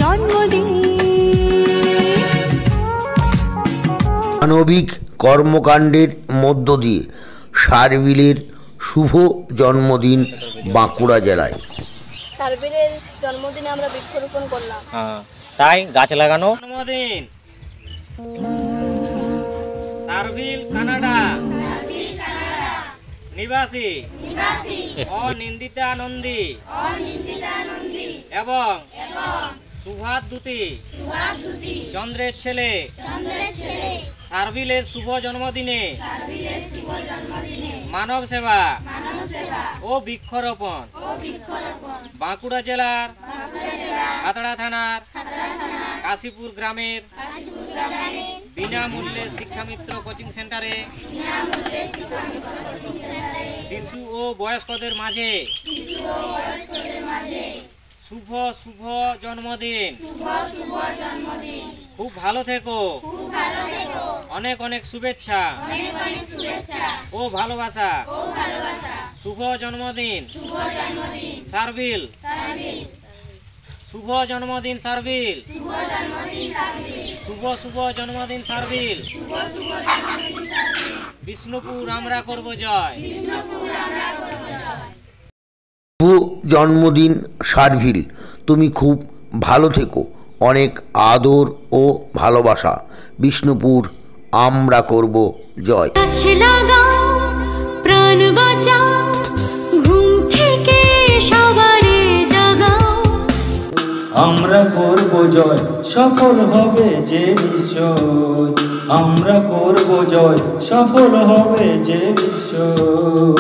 জন্মদিন। মানবিক কর্মকাণ্ডের মধ্য দিয়ে সার্ভিলের শুভ জন্মদিন বাঁকুড়া জেলায়। সার্ভিলের জন্মদিনে আমরা বৃক্ষরোপণ করলাম। তাই গাছ লাগানো। জন্মদিন সার্ভিল কানাডা নিবাসী অনিন্দিতা নন্দী এবং সুভাদ্যুতি চন্দ্রের ছেলে সার্ভিলের শুভ জন্মদিনে মানব সেবা ও বৃক্ষরোপণ বাঁকুড়া জেলার খাতড়া থানার কাশীপুর গ্রামের বিনামূল্যে শিক্ষামিত্র কোচিং সেন্টারে শিশু ও বয়স্কদের মাঝে শুভ শুভ জন্মদিন। খুব ভালো থেকো, অনেক অনেক শুভেচ্ছা ও ভালোবাসা। শুভ জন্মদিন সার্ভিল, শুভ জন্মদিন সার্ভিল, শুভ শুভ জন্মদিন সার্ভিল। বিষ্ণুপুর আমরা করব জয়। শুভ জন্মদিন সার্ভিল, তুমি খুব ভালো থেকো, অনেক আদর ও ভালোবাসা। বিষ্ণুপুর আমরা করব জয়। প্রাণ বাঁচাও, ঘুম থেকে সবারে জাগাও। আমরা করব জয়, সফল হবে যে নিশ্চয়। আমরা করব জয়, সফল হবে যে নিশ্চয়।